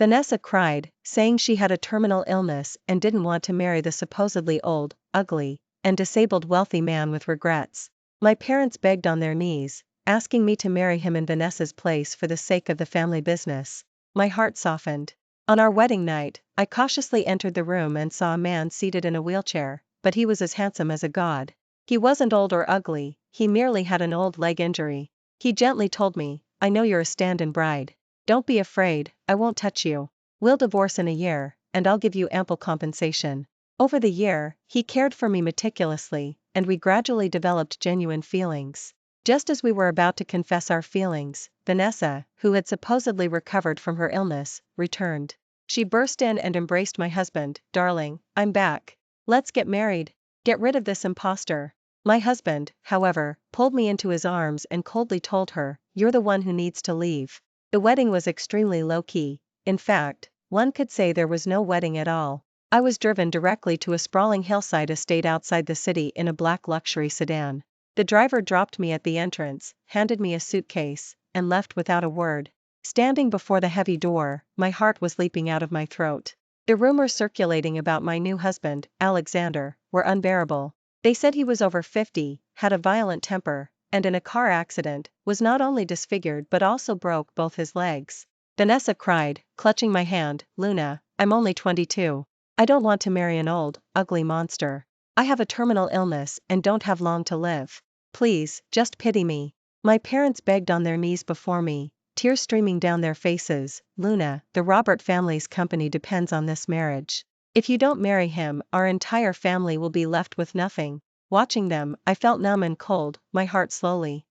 Vanessa cried, saying she had a terminal illness and didn't want to marry the supposedly old, ugly, and disabled wealthy man with regrets. My parents begged on their knees, asking me to marry him in Vanessa's place for the sake of the family business. My heart softened. On our wedding night, I cautiously entered the room and saw a man seated in a wheelchair, but he was as handsome as a god. He wasn't old or ugly, he merely had an old leg injury. He gently told me, "I know you're a stand-in bride. Don't be afraid, I won't touch you. We'll divorce in a year, and I'll give you ample compensation." Over the year, he cared for me meticulously, and we gradually developed genuine feelings. Just as we were about to confess our feelings, Vanessa, who had supposedly recovered from her illness, returned. She burst in and embraced my husband. "Darling, I'm back. Let's get married. Get rid of this imposter." My husband, however, pulled me into his arms and coldly told her, "You're the one who needs to leave." The wedding was extremely low-key. In fact, one could say there was no wedding at all. I was driven directly to a sprawling hillside estate outside the city in a black luxury sedan. The driver dropped me at the entrance, handed me a suitcase, and left without a word. Standing before the heavy door, my heart was leaping out of my throat. The rumors circulating about my new husband, Alexander, were unbearable. They said he was over 50, had a violent temper, and in a car accident, was not only disfigured but also broke both his legs. Vanessa cried, clutching my hand, "Luna, I'm only 22. I don't want to marry an old, ugly monster. I have a terminal illness and don't have long to live. Please, just pity me." My parents begged on their knees before me, tears streaming down their faces. "Luna, the Robert family's company depends on this marriage. If you don't marry him, our entire family will be left with nothing." Watching them, I felt numb and cold, my heart slowly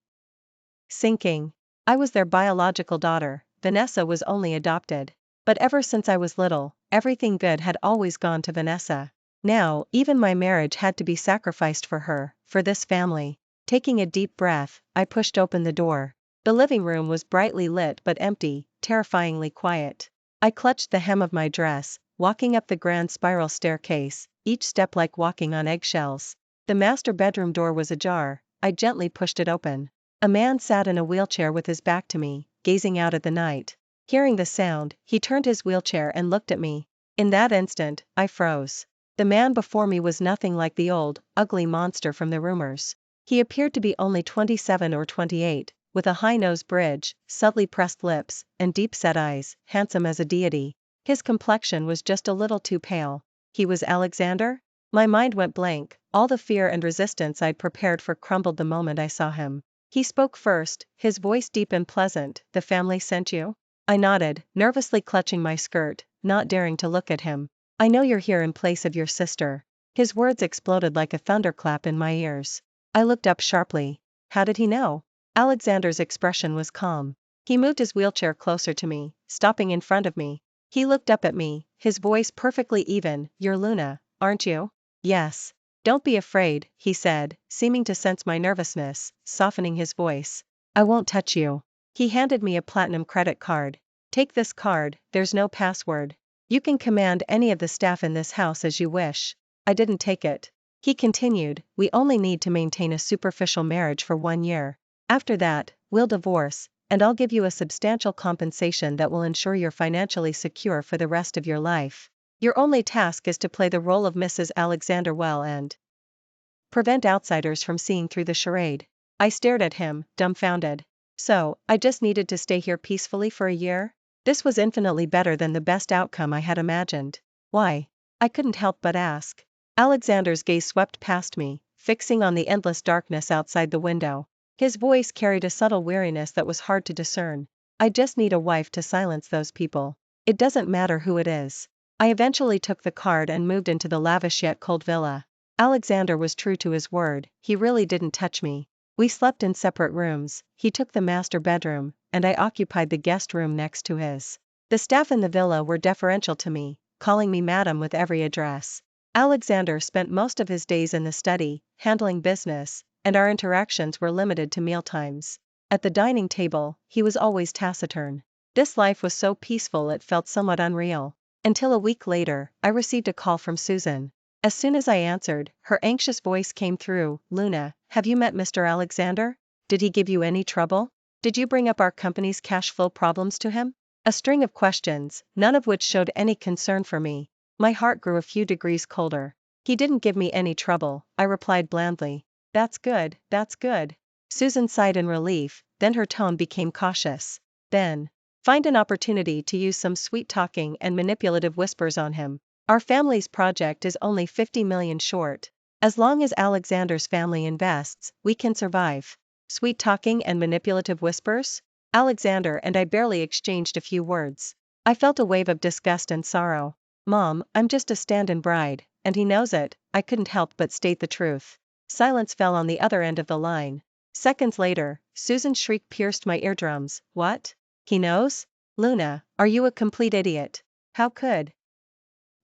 sinking. I was their biological daughter, Vanessa was only adopted. But ever since I was little, everything good had always gone to Vanessa. Now, even my marriage had to be sacrificed for her, for this family. Taking a deep breath, I pushed open the door. The living room was brightly lit but empty, terrifyingly quiet. I clutched the hem of my dress, walking up the grand spiral staircase, each step like walking on eggshells. The master bedroom door was ajar. I gently pushed it open. A man sat in a wheelchair with his back to me, gazing out at the night. Hearing the sound, he turned his wheelchair and looked at me. In that instant, I froze. The man before me was nothing like the old, ugly monster from the rumors. He appeared to be only 27 or 28, with a high nose bridge, subtly pressed lips, and deep-set eyes, handsome as a deity. His complexion was just a little too pale. He was Alexander? My mind went blank, all the fear and resistance I'd prepared for crumbled the moment I saw him. He spoke first, his voice deep and pleasant. "The family sent you?" I nodded, nervously clutching my skirt, not daring to look at him. "I know you're here in place of your sister." His words exploded like a thunderclap in my ears. I looked up sharply. How did he know? Alexander's expression was calm. He moved his wheelchair closer to me, stopping in front of me. He looked up at me, his voice perfectly even. "You're Luna, aren't you?" "Yes." "Don't be afraid," he said, seeming to sense my nervousness, softening his voice. "I won't touch you." He handed me a platinum credit card. "Take this card, there's no password. You can command any of the staff in this house as you wish." I didn't take it. He continued, "We only need to maintain a superficial marriage for 1 year. After that, we'll divorce, and I'll give you a substantial compensation that will ensure you're financially secure for the rest of your life. Your only task is to play the role of Mrs. Alexander well and prevent outsiders from seeing through the charade." I stared at him, dumbfounded. So, I just needed to stay here peacefully for a year? This was infinitely better than the best outcome I had imagined. Why? I couldn't help but ask. Alexander's gaze swept past me, fixing on the endless darkness outside the window. His voice carried a subtle weariness that was hard to discern. "I just need a wife to silence those people. It doesn't matter who it is." I eventually took the card and moved into the lavish yet cold villa. Alexander was true to his word, he really didn't touch me. We slept in separate rooms, he took the master bedroom, and I occupied the guest room next to his. The staff in the villa were deferential to me, calling me madam with every address. Alexander spent most of his days in the study, handling business, and our interactions were limited to mealtimes. At the dining table, he was always taciturn. This life was so peaceful it felt somewhat unreal. Until a week later, I received a call from Susan. As soon as I answered, her anxious voice came through. "Luna, have you met Mr. Alexander? Did he give you any trouble? Did you bring up our company's cash flow problems to him?" A string of questions, none of which showed any concern for me. My heart grew a few degrees colder. He didn't give me any trouble, I replied blandly. That's good, that's good. Susan sighed in relief, then her tone became cautious. Then, find an opportunity to use some sweet talking and manipulative whispers on him. Our family's project is only 50 million short. As long as Alexander's family invests, we can survive. Sweet talking and manipulative whispers? Alexander and I barely exchanged a few words. I felt a wave of disgust and sorrow. Mom, I'm just a stand-in bride, and he knows it. I couldn't help but state the truth. Silence fell on the other end of the line. Seconds later, Susan's shriek pierced my eardrums. What? He knows? Luna, are you a complete idiot? How could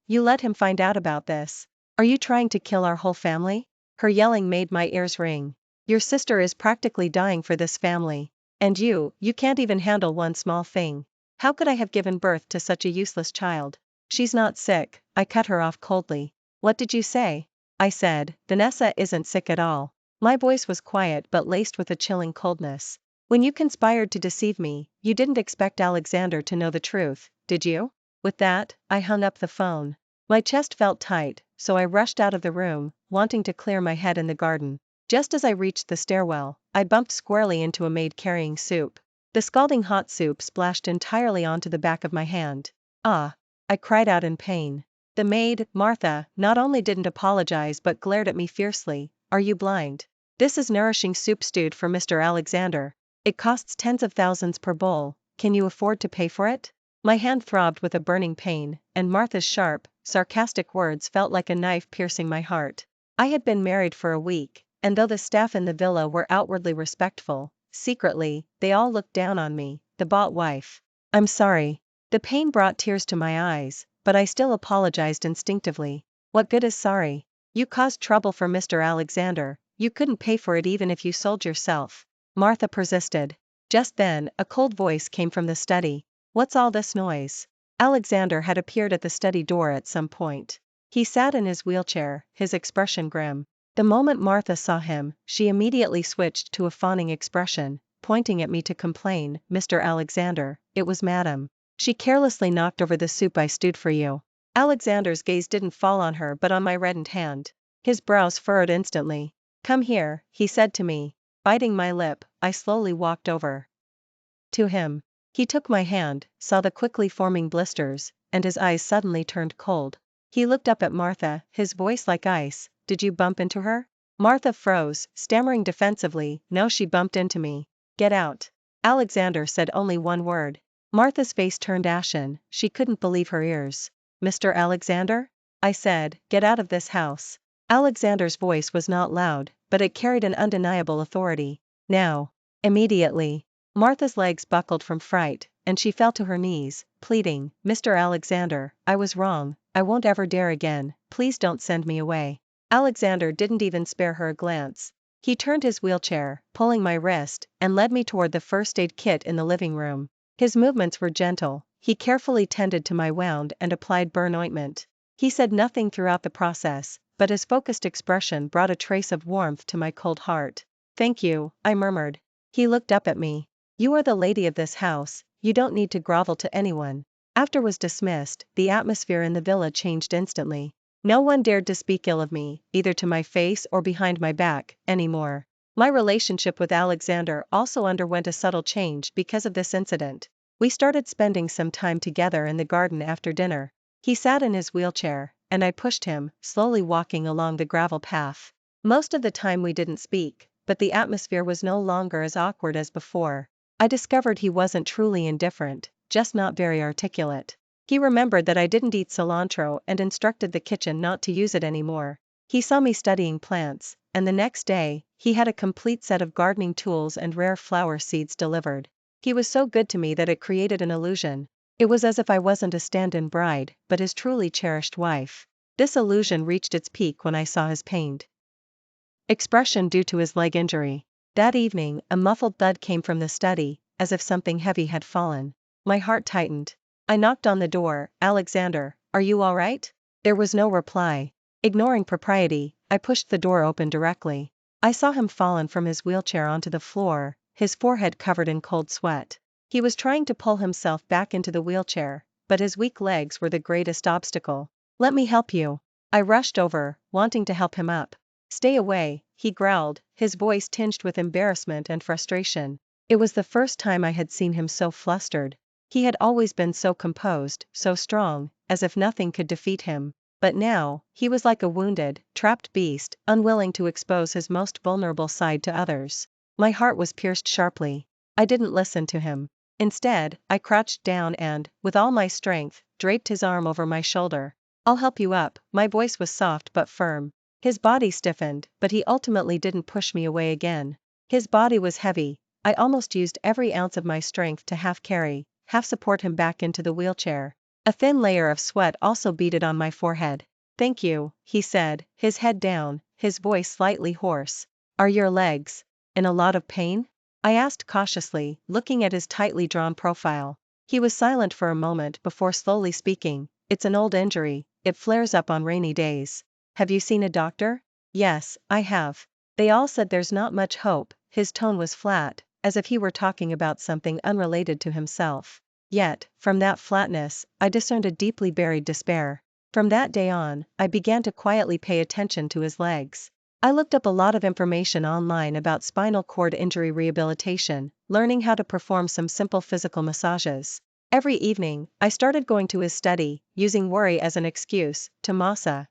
you let him find out about this? Are you trying to kill our whole family? Her yelling made my ears ring. Your sister is practically dying for this family. And you can't even handle one small thing. How could I have given birth to such a useless child? She's not sick, I cut her off coldly. What did you say? I said, Vanessa isn't sick at all. My voice was quiet but laced with a chilling coldness. When you conspired to deceive me, you didn't expect Alexander to know the truth, did you? With that, I hung up the phone. My chest felt tight, so I rushed out of the room, wanting to clear my head in the garden. Just as I reached the stairwell, I bumped squarely into a maid carrying soup. The scalding hot soup splashed entirely onto the back of my hand. Ah! I cried out in pain. The maid, Martha, not only didn't apologize but glared at me fiercely. Are you blind? This is nourishing soup stewed for Mr. Alexander. It costs tens of thousands per bowl. Can you afford to pay for it? My hand throbbed with a burning pain, and Martha's sharp, sarcastic words felt like a knife piercing my heart. I had been married for a week, and though the staff in the villa were outwardly respectful, secretly, they all looked down on me, the bought wife. I'm sorry. The pain brought tears to my eyes, but I still apologized instinctively. What good is sorry? You caused trouble for Mr. Alexander, you couldn't pay for it even if you sold yourself. Martha persisted. Just then, a cold voice came from the study. What's all this noise? Alexander had appeared at the study door at some point. He sat in his wheelchair, his expression grim. The moment Martha saw him, she immediately switched to a fawning expression, pointing at me to complain, Mr. Alexander, it was Madam. She carelessly knocked over the soup I stewed for you. Alexander's gaze didn't fall on her but on my reddened hand. His brows furrowed instantly. Come here, he said to me. Biting my lip, I slowly walked over to him. He took my hand, saw the quickly forming blisters, and his eyes suddenly turned cold. He looked up at Martha, his voice like ice. Did you bump into her? Martha froze, stammering defensively, no, she bumped into me. Get out. Alexander said only one word. Martha's face turned ashen, she couldn't believe her ears. Mr. Alexander? I said, get out of this house. Alexander's voice was not loud, but it carried an undeniable authority. Now. Immediately. Martha's legs buckled from fright, and she fell to her knees, pleading, Mr. Alexander, I was wrong, I won't ever dare again, please don't send me away. Alexander didn't even spare her a glance. He turned his wheelchair, pulling my wrist, and led me toward the first aid kit in the living room. His movements were gentle, he carefully tended to my wound and applied burn ointment. He said nothing throughout the process, but his focused expression brought a trace of warmth to my cold heart. Thank you, I murmured. He looked up at me. You are the lady of this house, you don't need to grovel to anyone. After was dismissed, the atmosphere in the villa changed instantly. No one dared to speak ill of me, either to my face or behind my back, anymore. My relationship with Alexander also underwent a subtle change because of this incident. We started spending some time together in the garden after dinner. He sat in his wheelchair, and I pushed him, slowly walking along the gravel path. Most of the time we didn't speak, but the atmosphere was no longer as awkward as before. I discovered he wasn't truly indifferent, just not very articulate. He remembered that I didn't eat cilantro and instructed the kitchen not to use it anymore. He saw me studying plants, and the next day, he had a complete set of gardening tools and rare flower seeds delivered. He was so good to me that it created an illusion. It was as if I wasn't a stand-in bride, but his truly cherished wife. This illusion reached its peak when I saw his pained expression due to his leg injury. That evening, a muffled thud came from the study, as if something heavy had fallen. My heart tightened. I knocked on the door. Alexander, are you all right? There was no reply. Ignoring propriety, I pushed the door open directly. I saw him fallen from his wheelchair onto the floor, his forehead covered in cold sweat. He was trying to pull himself back into the wheelchair, but his weak legs were the greatest obstacle. "Let me help you." I rushed over, wanting to help him up. "Stay away," he growled, his voice tinged with embarrassment and frustration. It was the first time I had seen him so flustered. He had always been so composed, so strong, as if nothing could defeat him. But now, he was like a wounded, trapped beast, unwilling to expose his most vulnerable side to others. My heart was pierced sharply. I didn't listen to him. Instead, I crouched down and, with all my strength, draped his arm over my shoulder. "I'll help you up." My voice was soft but firm. His body stiffened, but he ultimately didn't push me away again. His body was heavy. I almost used every ounce of my strength to half carry, half support him back into the wheelchair. A thin layer of sweat also beaded on my forehead. "Thank you," he said, his head down, his voice slightly hoarse. "Are your legs in a lot of pain?" I asked cautiously, looking at his tightly drawn profile. He was silent for a moment before slowly speaking. "It's an old injury, it flares up on rainy days." "Have you seen a doctor?" "Yes, I have. They all said there's not much hope." His tone was flat, as if he were talking about something unrelated to himself. Yet, from that flatness, I discerned a deeply buried despair. From that day on, I began to quietly pay attention to his legs. I looked up a lot of information online about spinal cord injury rehabilitation, learning how to perform some simple physical massages. Every evening, I started going to his study, using worry as an excuse, to massage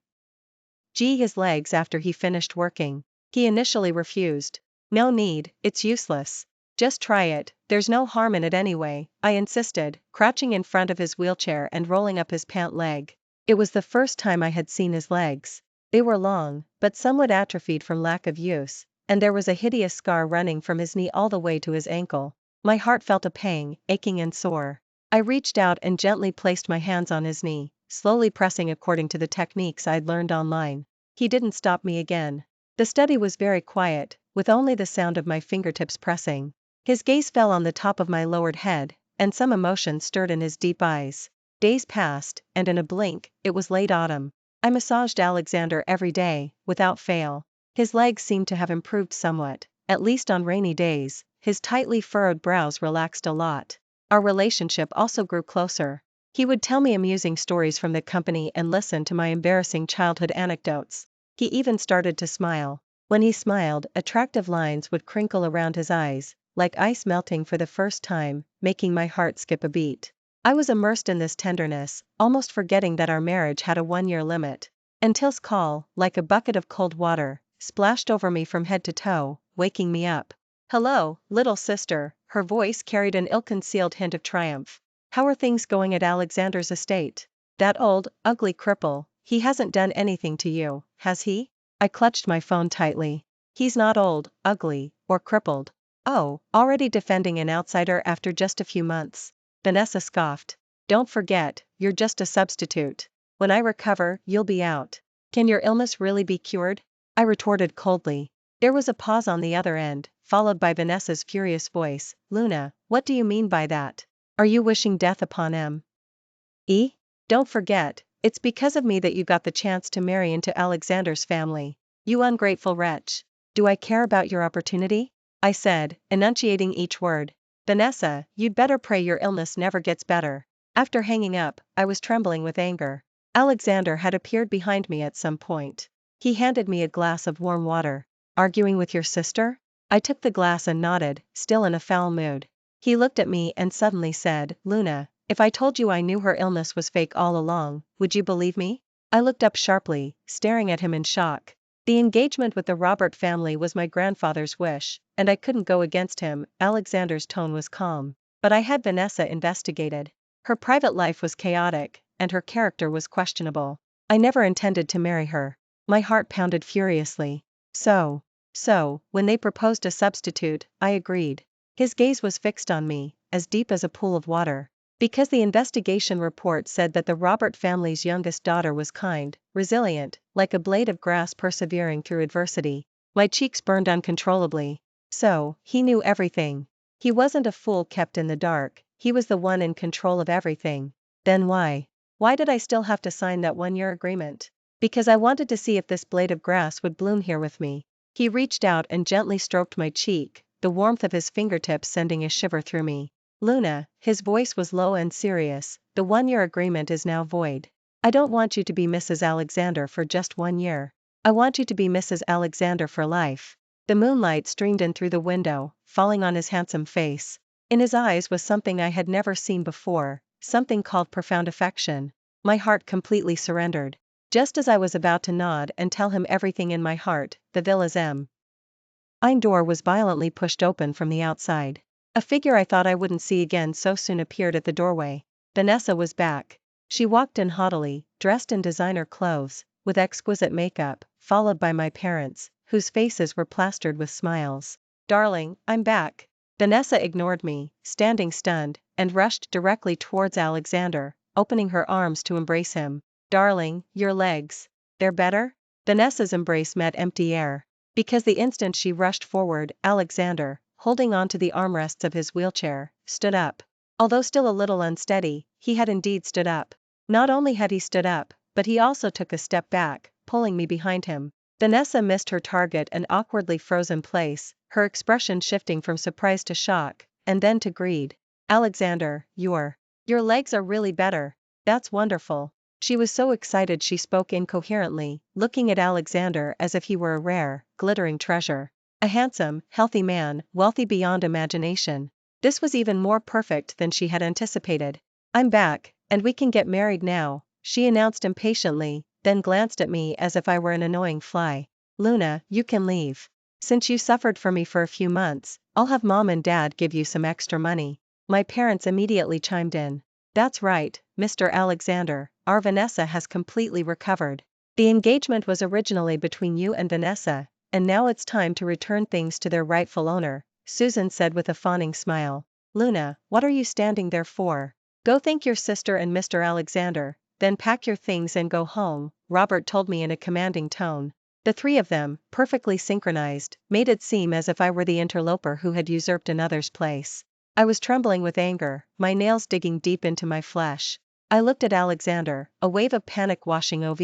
his legs after he finished working. He initially refused. "No need, it's useless. Just try it, there's no harm in it anyway," I insisted, crouching in front of his wheelchair and rolling up his pant leg. It was the first time I had seen his legs. They were long, but somewhat atrophied from lack of use, and there was a hideous scar running from his knee all the way to his ankle. My heart felt a pang, aching and sore. I reached out and gently placed my hands on his knee, slowly pressing according to the techniques I'd learned online. He didn't stop me again. The study was very quiet, with only the sound of my fingertips pressing. His gaze fell on the top of my lowered head, and some emotion stirred in his deep eyes. Days passed, and in a blink, it was late autumn. I massaged Alexander every day, without fail. His legs seemed to have improved somewhat, at least on rainy days. His tightly furrowed brows relaxed a lot. Our relationship also grew closer. He would tell me amusing stories from the company and listen to my embarrassing childhood anecdotes. He even started to smile. When he smiled, attractive lines would crinkle around his eyes, like ice melting for the first time, making my heart skip a beat. I was immersed in this tenderness, almost forgetting that our marriage had a 1-year limit. Until's call, like a bucket of cold water, splashed over me from head to toe, waking me up. "Hello, little sister," her voice carried an ill-concealed hint of triumph. "How are things going at Alexander's estate? That old, ugly cripple, he hasn't done anything to you, has he?" I clutched my phone tightly. "He's not old, ugly, or crippled." "Oh, already defending an outsider after just a few months?" Vanessa scoffed. "Don't forget, you're just a substitute. When I recover, you'll be out." "Can your illness really be cured?" I retorted coldly. There was a pause on the other end, followed by Vanessa's furious voice. "Luna, what do you mean by that? Are you wishing death upon M.E.? Don't forget, it's because of me that you got the chance to marry into Alexander's family. You ungrateful wretch." "Do I care about your opportunity?" I said, enunciating each word. "Vanessa, you'd better pray your illness never gets better." After hanging up, I was trembling with anger. Alexander had appeared behind me at some point. He handed me a glass of warm water. "Arguing with your sister?" I took the glass and nodded, still in a foul mood. He looked at me and suddenly said, "Luna, if I told you I knew her illness was fake all along, would you believe me?" I looked up sharply, staring at him in shock. The engagement with the Robert family was my grandfather's wish, and I couldn't go against him. Alexander's tone was calm. "But I had Vanessa investigated. Her private life was chaotic, and her character was questionable. I never intended to marry her." My heart pounded furiously. So, when they proposed a substitute, I agreed. His gaze was fixed on me, as deep as a pool of water. "Because the investigation report said that the Robert family's youngest daughter was kind, resilient, like a blade of grass persevering through adversity." My cheeks burned uncontrollably. So, he knew everything. He wasn't a fool kept in the dark, he was the one in control of everything. Then why? Why did I still have to sign that 1-year agreement? Because I wanted to see if this blade of grass would bloom here with me. He reached out and gently stroked my cheek, the warmth of his fingertips sending a shiver through me. Luna, his voice was low and serious, the 1-year agreement is now void. I don't want you to be Mrs. Alexander for just 1 year. I want you to be Mrs. Alexander for life. The moonlight streamed in through the window, falling on his handsome face. In his eyes was something I had never seen before, something called profound affection. My heart completely surrendered. Just as I was about to nod and tell him everything in my heart, the villa's M.I. door was violently pushed open from the outside. A figure I thought I wouldn't see again so soon appeared at the doorway. Vanessa was back. She walked in haughtily, dressed in designer clothes, with exquisite makeup, followed by my parents, whose faces were plastered with smiles. "Darling, I'm back." Vanessa ignored me, standing stunned, and rushed directly towards Alexander, opening her arms to embrace him. "Darling, your legs. They're better?" Vanessa's embrace met empty air. Because the instant she rushed forward, Alexander, holding on to the armrests of his wheelchair, stood up. Although still a little unsteady, he had indeed stood up. Not only had he stood up, but he also took a step back, pulling me behind him. Vanessa missed her target and awkwardly froze in place, her expression shifting from surprise to shock, and then to greed. "Alexander, your legs are really better. That's wonderful." She was so excited she spoke incoherently, looking at Alexander as if he were a rare, glittering treasure. A handsome, healthy man, wealthy beyond imagination. This was even more perfect than she had anticipated. "I'm back, and we can get married now," she announced impatiently, then glanced at me as if I were an annoying fly. "Luna, you can leave. Since you suffered for me for a few months, I'll have Mom and Dad give you some extra money." My parents immediately chimed in. "That's right, Mr. Alexander, our Vanessa has completely recovered. The engagement was originally between you and Vanessa, and now it's time to return things to their rightful owner," Susan said with a fawning smile. "Luna, what are you standing there for? Go thank your sister and Mr. Alexander, then pack your things and go home," Robert told me in a commanding tone. The three of them, perfectly synchronized, made it seem as if I were the interloper who had usurped another's place. I was trembling with anger, my nails digging deep into my flesh. I looked at Alexander, a wave of panic washing over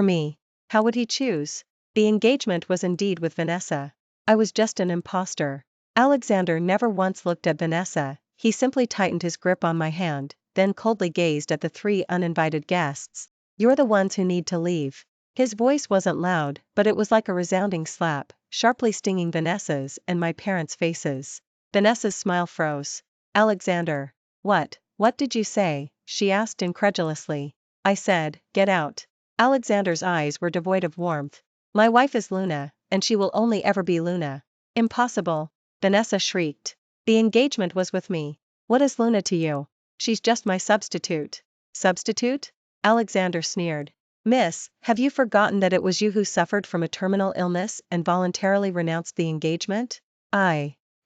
me. How would he choose? The engagement was indeed with Vanessa. I was just an imposter. Alexander never once looked at Vanessa, he simply tightened his grip on my hand, then coldly gazed at the 3 uninvited guests. "You're the ones who need to leave." His voice wasn't loud, but it was like a resounding slap, sharply stinging Vanessa's and my parents' faces. Vanessa's smile froze. "Alexander. What did you say?" she asked incredulously. I said, "Get out." Alexander's eyes were devoid of warmth. "My wife is Luna, and she will only ever be Luna." "Impossible!" Vanessa shrieked. "The engagement was with me. What is Luna to you? She's just my substitute." "Substitute?" Alexander sneered. "Miss, have you forgotten that it was you who suffered from a terminal illness and voluntarily renounced the engagement?"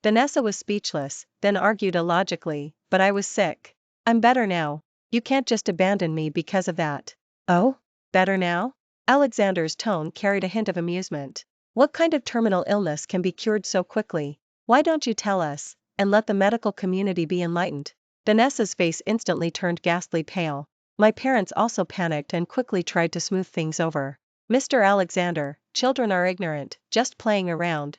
Vanessa was speechless, then argued illogically, "But I was sick. I'm better now. You can't just abandon me because of that." "Oh? Better now?" Alexander's tone carried a hint of amusement. "What kind of terminal illness can be cured so quickly? Why don't you tell us, and let the medical community be enlightened?" Vanessa's face instantly turned ghastly pale. My parents also panicked and quickly tried to smooth things over. "Mr. Alexander, children are ignorant, just playing around.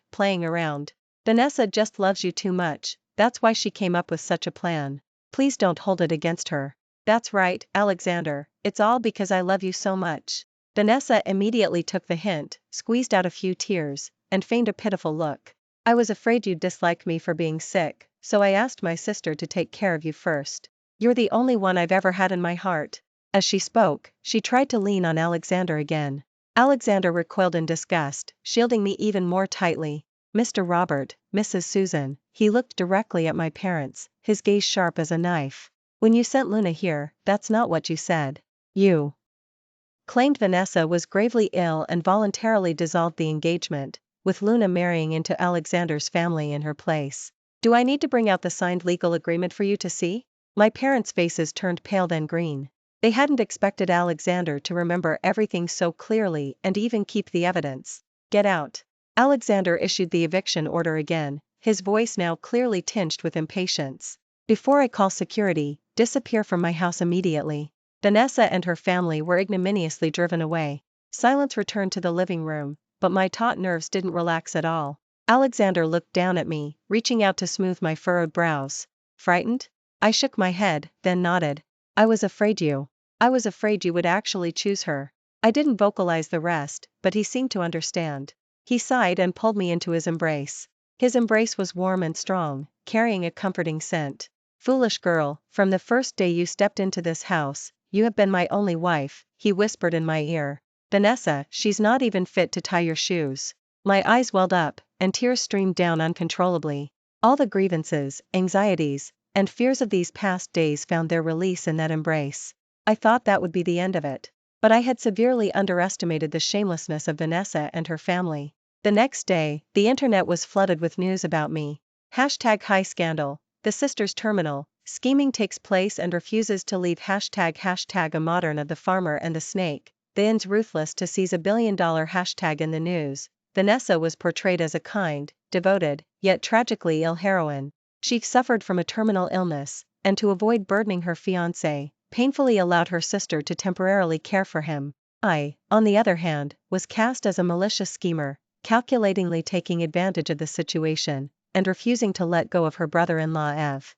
Vanessa just loves you too much, that's why she came up with such a plan. Please don't hold it against her." "That's right, Alexander, it's all because I love you so much." Vanessa immediately took the hint, squeezed out a few tears, and feigned a pitiful look. "I was afraid you'd dislike me for being sick, so I asked my sister to take care of you first. You're the only one I've ever had in my heart." As she spoke, she tried to lean on Alexander again. Alexander recoiled in disgust, shielding me even more tightly. "Mr. Robert, Mrs. Susan," he looked directly at my parents, his gaze sharp as a knife. "When you sent Luna here, that's not what you said. You claimed Vanessa was gravely ill and voluntarily dissolved the engagement, with Luna marrying into Alexander's family in her place. Do I need to bring out the signed legal agreement for you to see?" My parents' faces turned pale then green. They hadn't expected Alexander to remember everything so clearly and even keep the evidence. "Get out." Alexander issued the eviction order again, his voice now clearly tinged with impatience. "Before I call security, disappear from my house immediately." Vanessa and her family were ignominiously driven away. Silence returned to the living room, but my taut nerves didn't relax at all. Alexander looked down at me, reaching out to smooth my furrowed brows. Frightened? I shook my head, then nodded. I was afraid you would actually choose her. I didn't vocalize the rest, but he seemed to understand. He sighed and pulled me into his embrace. His embrace was warm and strong, carrying a comforting scent. Foolish girl, from the first day you stepped into this house, you have been my only wife, he whispered in my ear. Vanessa, she's not even fit to tie your shoes. My eyes welled up, and tears streamed down uncontrollably. All the grievances, anxieties, and fears of these past days found their release in that embrace. I thought that would be the end of it. But I had severely underestimated the shamelessness of Vanessa and her family. The next day, the internet was flooded with news about me. #high scandal, the sisters terminal, scheming takes place and refuses to leave ## a modern of the farmer and the snake, the ends ruthless to seize $1 billion hashtag in the news. Vanessa was portrayed as a kind, devoted, yet tragically ill heroine. She suffered from a terminal illness, and to avoid burdening her fiancé, painfully allowed her sister to temporarily care for him. I, on the other hand, was cast as a malicious schemer, calculatingly taking advantage of the situation, and refusing to let go of her brother-in-law Ev.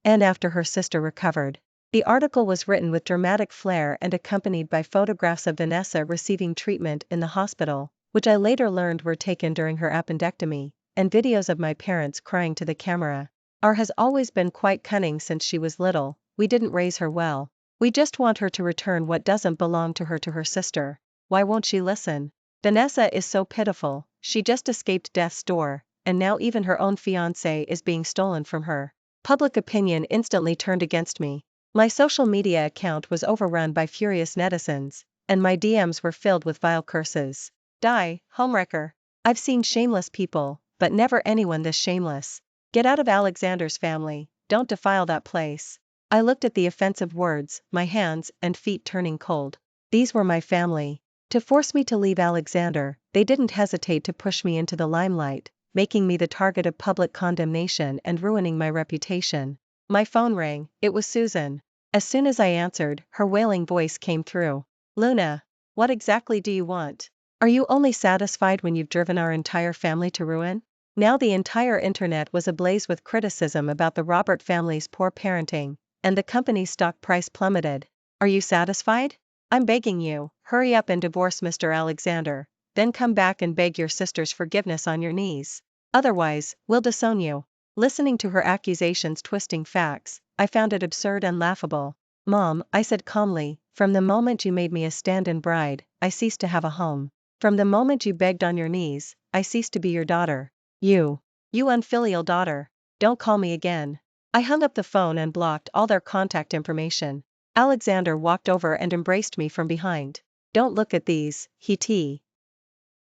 And after her sister recovered. The article was written with dramatic flair and accompanied by photographs of Vanessa receiving treatment in the hospital, which I later learned were taken during her appendectomy, and videos of my parents crying to the camera. R has always been quite cunning since she was little. We didn't raise her well. We just want her to return what doesn't belong to her sister. Why won't she listen? Vanessa is so pitiful, she just escaped death's door, and now even her own fiancé is being stolen from her. Public opinion instantly turned against me. My social media account was overrun by furious netizens, and my DMs were filled with vile curses. Die, homewrecker. I've seen shameless people, but never anyone this shameless. Get out of Alexander's family, don't defile that place. I looked at the offensive words, my hands and feet turning cold. These were my family. To force me to leave Alexander, they didn't hesitate to push me into the limelight, making me the target of public condemnation and ruining my reputation. My phone rang, it was Susan. As soon as I answered, her wailing voice came through. Luna, what exactly do you want? Are you only satisfied when you've driven our entire family to ruin? Now the entire internet was ablaze with criticism about the Robert family's poor parenting, and the company's stock price plummeted. Are you satisfied? I'm begging you, hurry up and divorce Mr. Alexander, then come back and beg your sister's forgiveness on your knees. Otherwise, we'll disown you. Listening to her accusations twisting facts, I found it absurd and laughable. Mom, I said calmly, from the moment you made me a stand-in bride, I ceased to have a home. From the moment you begged on your knees, I ceased to be your daughter. You unfilial daughter. Don't call me again. I hung up the phone and blocked all their contact information. Alexander walked over and embraced me from behind. Don't look at these,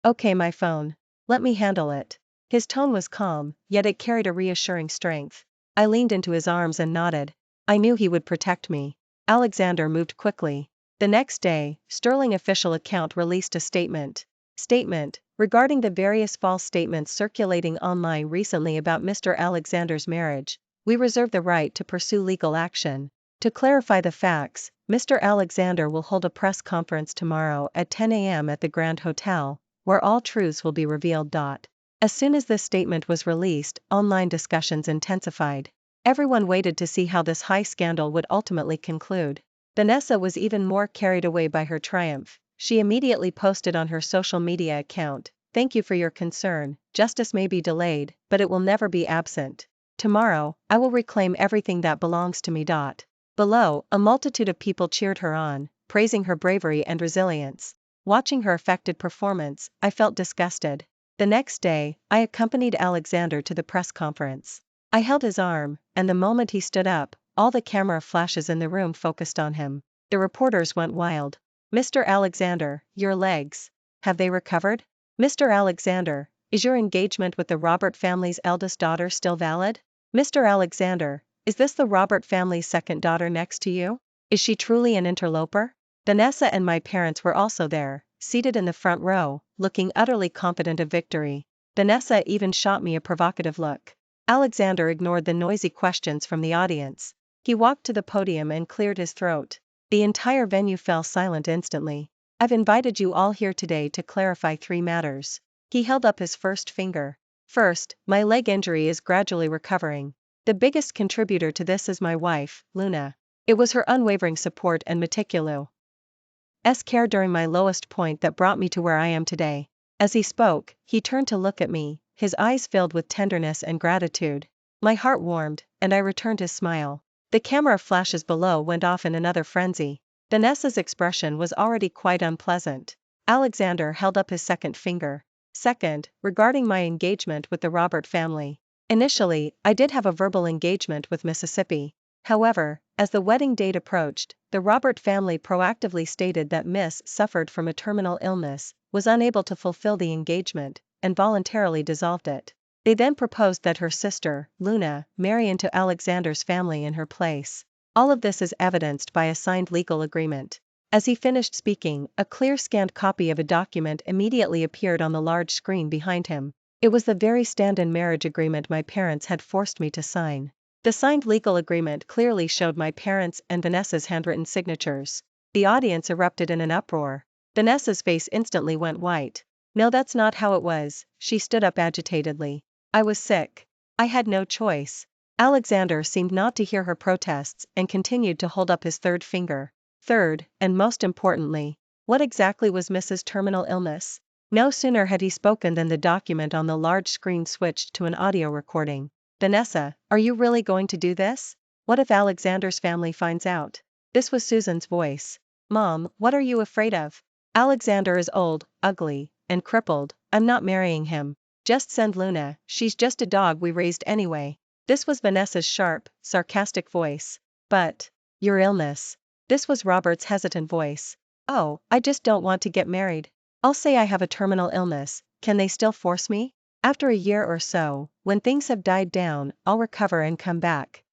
Okay, my phone. Let me handle it. His tone was calm, yet it carried a reassuring strength. I leaned into his arms and nodded. I knew he would protect me. Alexander moved quickly. The next day, Sterling official account released a statement. Regarding the various false statements circulating online recently about Mr. Alexander's marriage, we reserve the right to pursue legal action. To clarify the facts, Mr. Alexander will hold a press conference tomorrow at 10 a.m. at the Grand Hotel, where all truths will be revealed. As soon as this statement was released, online discussions intensified. Everyone waited to see how this high scandal would ultimately conclude. Vanessa was even more carried away by her triumph. She immediately posted on her social media account, "Thank you for your concern, justice may be delayed, but it will never be absent. Tomorrow, I will reclaim everything that belongs to me." Below, a multitude of people cheered her on, praising her bravery and resilience. Watching her affected performance, I felt disgusted. The next day, I accompanied Alexander to the press conference. I held his arm, and the moment he stood up, all the camera flashes in the room focused on him. The reporters went wild. "Mr. Alexander, your legs. Have they recovered? Mr. Alexander, is your engagement with the Robert family's eldest daughter still valid? Mr. Alexander, is this the Robert family's second daughter next to you? Is she truly an interloper?" Vanessa and my parents were also there, seated in the front row, looking utterly confident of victory. Vanessa even shot me a provocative look. Alexander ignored the noisy questions from the audience. He walked to the podium and cleared his throat. The entire venue fell silent instantly. "I've invited you all here today to clarify 3 matters. He held up his first finger. First, my leg injury is gradually recovering. The biggest contributor to this is my wife, Luna. It was her unwavering support and meticulous care during my lowest point that brought me to where I am today. As he spoke, he turned to look at me, his eyes filled with tenderness and gratitude. My heart warmed, and I returned his smile. The camera flashes below went off in another frenzy. Vanessa's expression was already quite unpleasant. Alexander held up his second finger. Second, regarding my engagement with the Robert family. Initially, I did have a verbal engagement with Mississippi. However, as the wedding date approached, the Robert family proactively stated that Miss suffered from a terminal illness, was unable to fulfill the engagement, and voluntarily dissolved it. They then proposed that her sister, Luna, marry into Alexander's family in her place. All of this is evidenced by a signed legal agreement. As he finished speaking, a clear scanned copy of a document immediately appeared on the large screen behind him. It was the very stand-in marriage agreement my parents had forced me to sign. The signed legal agreement clearly showed my parents' and Vanessa's handwritten signatures. The audience erupted in an uproar. Vanessa's face instantly went white. No, that's not how it was, she stood up agitatedly. I was sick. I had no choice. Alexander seemed not to hear her protests and continued to hold up his third finger. Third, and most importantly, what exactly was Mrs. terminal illness? No sooner had he spoken than the document on the large screen switched to an audio recording. Vanessa, are you really going to do this? What if Alexander's family finds out? This was Susan's voice. Mom, what are you afraid of? Alexander is old, ugly, and crippled. I'm not marrying him. Just send Luna, she's just a dog we raised anyway. This was Vanessa's sharp, sarcastic voice. But your illness. This was Robert's hesitant voice. Oh, I just don't want to get married. I'll say I have a terminal illness, can they still force me? After a year or so, when things have died down, I'll recover and come back.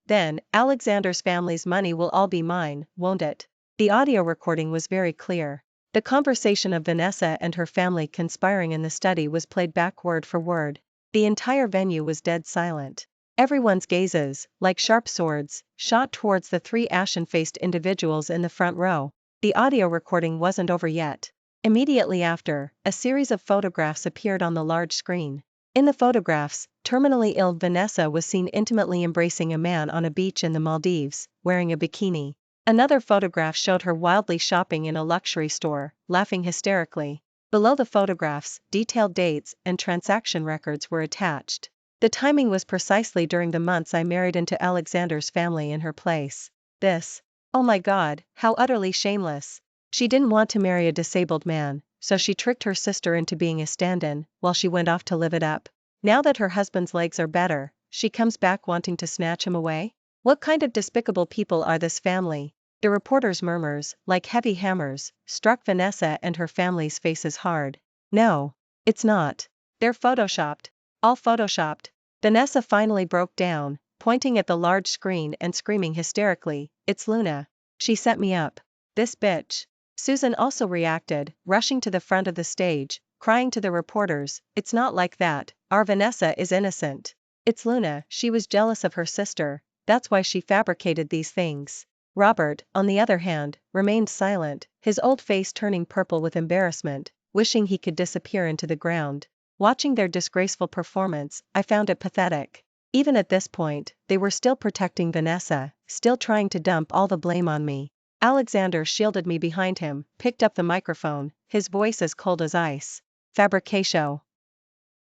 Then, Alexander's family's money will all be mine, won't it? The audio recording was very clear. The conversation of Vanessa and her family conspiring in the study was played back word for word. The entire venue was dead silent. Everyone's gazes, like sharp swords, shot towards the three ashen-faced individuals in the front row. The audio recording wasn't over yet. Immediately after, a series of photographs appeared on the large screen. In the photographs, terminally ill Vanessa was seen intimately embracing a man on a beach in the Maldives, wearing a bikini. Another photograph showed her wildly shopping in a luxury store, laughing hysterically. Below the photographs, detailed dates and transaction records were attached. The timing was precisely during the months I married into Alexander's family in her place. This. Oh my God, how utterly shameless. She didn't want to marry a disabled man, so she tricked her sister into being a stand-in, while she went off to live it up. Now that her husband's legs are better, she comes back wanting to snatch him away? What kind of despicable people are this family? The reporter's murmurs, like heavy hammers, struck Vanessa and her family's faces hard. No. It's not. They're photoshopped. All photoshopped. Vanessa finally broke down, pointing at the large screen and screaming hysterically, it's Luna. She set me up. This bitch. Susan also reacted, rushing to the front of the stage, crying to the reporters, it's not like that, our Vanessa is innocent. It's Luna, she was jealous of her sister, that's why she fabricated these things. Robert, on the other hand, remained silent, his old face turning purple with embarrassment, wishing he could disappear into the ground. Watching their disgraceful performance, I found it pathetic. Even at this point, they were still protecting Vanessa, still trying to dump all the blame on me. Alexander shielded me behind him, picked up the microphone, his voice as cold as ice. Fabrication.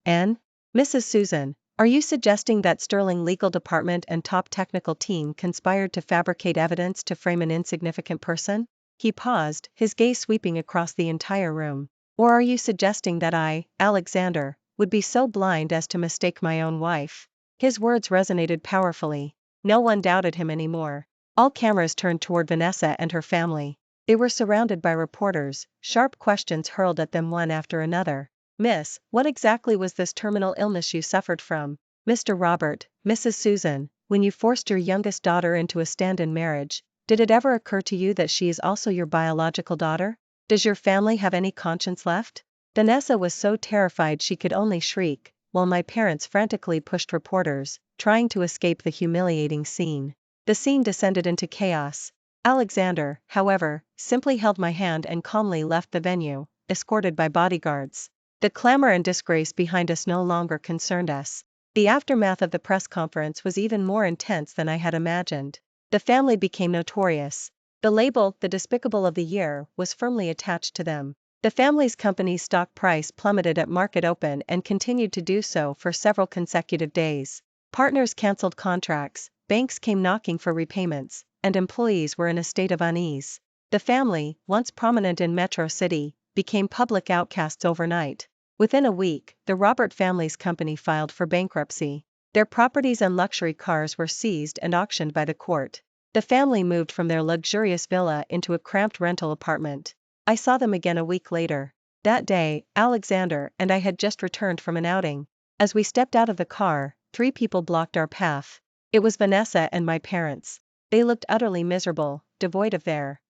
N. Mrs. Susan, are you suggesting that sterling legal department and top technical team conspired to fabricate evidence to frame an insignificant person? He paused, his gaze sweeping across the entire room. Or are you suggesting that I, Alexander, would be so blind as to mistake my own wife? His words resonated powerfully. No one doubted him anymore. All cameras turned toward Vanessa and her family. They were surrounded by reporters, sharp questions hurled at them one after another. Miss, what exactly was this terminal illness you suffered from? Mr. Robert, Mrs. Susan, when you forced your youngest daughter into a stand-in marriage, did it ever occur to you that she is also your biological daughter? Does your family have any conscience left? Vanessa was so terrified she could only shriek, while my parents frantically pushed reporters, trying to escape the humiliating scene. The scene descended into chaos. Alexander, however, simply held my hand and calmly left the venue, escorted by bodyguards. The clamor and disgrace behind us no longer concerned us. The aftermath of the press conference was even more intense than I had imagined. The family became notorious. The label, the despicable of the year, was firmly attached to them. The family's company's stock price plummeted at market open and continued to do so for several consecutive days. Partners canceled contracts, banks came knocking for repayments, and employees were in a state of unease. The family, once prominent in Metro City, became public outcasts overnight. Within a week, the Robert family's company filed for bankruptcy. Their properties and luxury cars were seized and auctioned by the court. The family moved from their luxurious villa into a cramped rental apartment. I saw them again a week later. That day, Alexander and I had just returned from an outing. As we stepped out of the car, 3 people blocked our path. It was Vanessa and my parents. They looked utterly miserable, devoid of their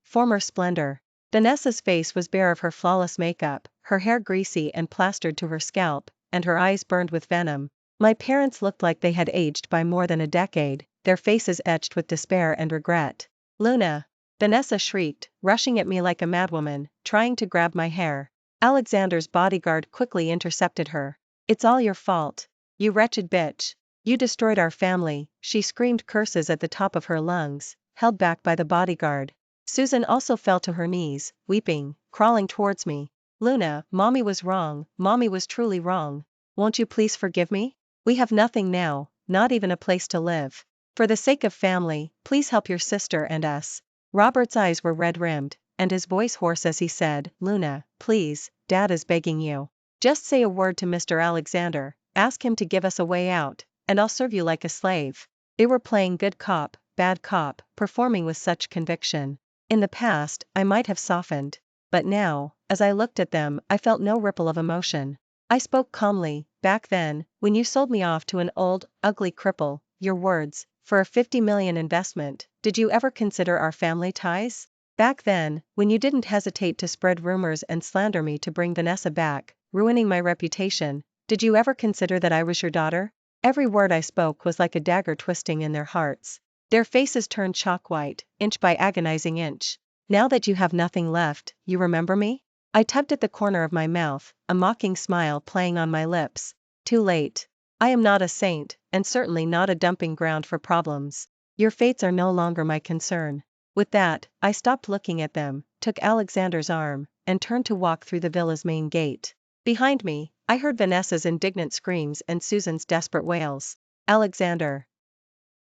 former splendor. Vanessa's face was bare of her flawless makeup, her hair greasy and plastered to her scalp, and her eyes burned with venom. My parents looked like they had aged by more than a decade, their faces etched with despair and regret. "Luna!" Vanessa shrieked, rushing at me like a madwoman, trying to grab my hair. Alexander's bodyguard quickly intercepted her. "It's all your fault. You wretched bitch. You destroyed our family," she screamed curses at the top of her lungs, held back by the bodyguard. Susan also fell to her knees, weeping, crawling towards me. "Luna, mommy was wrong, mommy was truly wrong. Won't you please forgive me? We have nothing now, not even a place to live. For the sake of family, please help your sister and us." Robert's eyes were red-rimmed, and his voice hoarse as he said, "Luna, please, Dad is begging you. Just say a word to Mr. Alexander, ask him to give us a way out, and I'll serve you like a slave." They were playing good cop, bad cop, performing with such conviction. In the past, I might have softened. But now, as I looked at them, I felt no ripple of emotion. I spoke calmly. "Back then, when you sold me off to an old, ugly cripple, your words, for a 50 million investment, did you ever consider our family ties? Back then, when you didn't hesitate to spread rumors and slander me to bring Vanessa back, ruining my reputation, did you ever consider that I was your daughter?" Every word I spoke was like a dagger twisting in their hearts. Their faces turned chalk white, inch by agonizing inch. "Now that you have nothing left, you remember me?" I tugged at the corner of my mouth, a mocking smile playing on my lips. "Too late. I am not a saint, and certainly not a dumping ground for problems. Your fates are no longer my concern." With that, I stopped looking at them, took Alexander's arm, and turned to walk through the villa's main gate. Behind me, I heard Vanessa's indignant screams and Susan's desperate wails. Alexander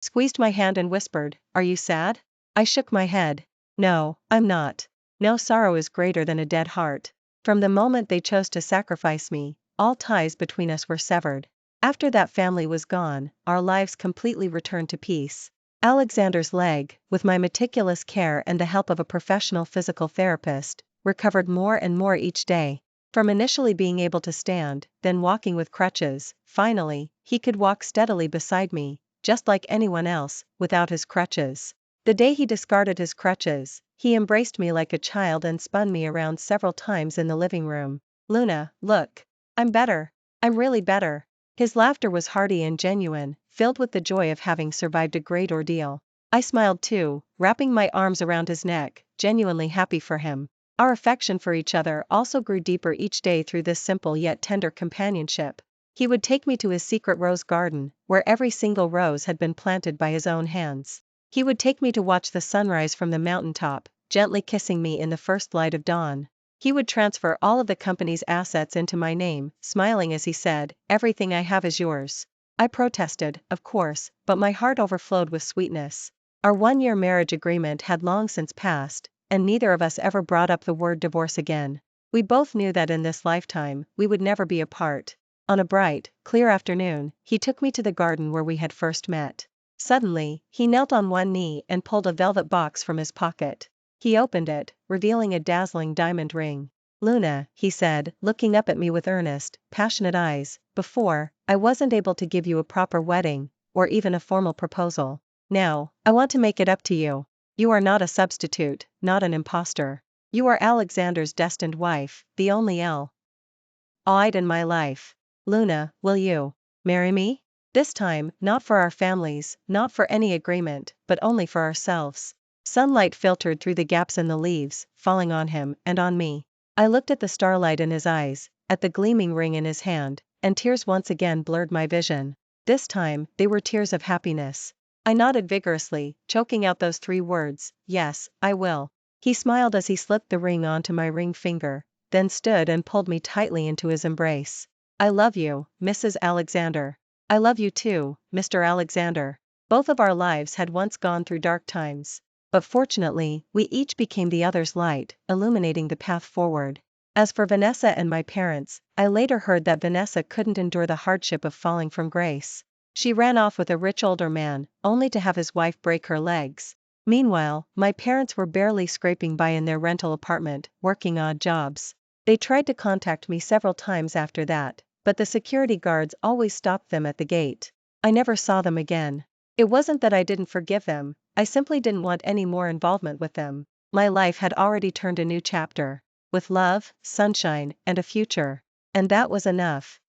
squeezed my hand and whispered, "Are you sad?" I shook my head. "No, I'm not. No sorrow is greater than a dead heart. From the moment they chose to sacrifice me, all ties between us were severed. After that family was gone, our lives completely returned to peace." Alexander's leg, with my meticulous care and the help of a professional physical therapist, recovered more and more each day. From initially being able to stand, then walking with crutches, finally, he could walk steadily beside me, just like anyone else, without his crutches. The day he discarded his crutches, he embraced me like a child and spun me around several times in the living room. "Luna, look. I'm better. I'm really better." His laughter was hearty and genuine, filled with the joy of having survived a great ordeal. I smiled too, wrapping my arms around his neck, genuinely happy for him. Our affection for each other also grew deeper each day through this simple yet tender companionship. He would take me to his secret rose garden, where every single rose had been planted by his own hands. He would take me to watch the sunrise from the mountaintop, gently kissing me in the first light of dawn. He would transfer all of the company's assets into my name, smiling as he said, "Everything I have is yours." I protested, of course, but my heart overflowed with sweetness. Our 1-year marriage agreement had long since passed, and neither of us ever brought up the word divorce again. We both knew that in this lifetime, we would never be apart. On a bright, clear afternoon, he took me to the garden where we had first met. Suddenly, he knelt on one knee and pulled a velvet box from his pocket. He opened it, revealing a dazzling diamond ring. "Luna," he said, looking up at me with earnest, passionate eyes, "before, I wasn't able to give you a proper wedding, or even a formal proposal. Now, I want to make it up to you. You are not a substitute, not an imposter. You are Alexander's destined wife, the only I'd in my life. Luna, will you marry me? This time, not for our families, not for any agreement, but only for ourselves." Sunlight filtered through the gaps in the leaves, falling on him and on me. I looked at the starlight in his eyes, at the gleaming ring in his hand, and tears once again blurred my vision. This time, they were tears of happiness. I nodded vigorously, choking out those 3 words, "Yes, I will." He smiled as he slipped the ring onto my ring finger, then stood and pulled me tightly into his embrace. "I love you, Mrs. Alexander. I love you too, Mr. Alexander." Both of our lives had once gone through dark times. But fortunately, we each became the other's light, illuminating the path forward. As for Vanessa and my parents, I later heard that Vanessa couldn't endure the hardship of falling from grace. She ran off with a rich older man, only to have his wife break her legs. Meanwhile, my parents were barely scraping by in their rental apartment, working odd jobs. They tried to contact me several times after that, but the security guards always stopped them at the gate. I never saw them again. It wasn't that I didn't forgive them, I simply didn't want any more involvement with them. My life had already turned a new chapter, with love, sunshine, and a future. And that was enough.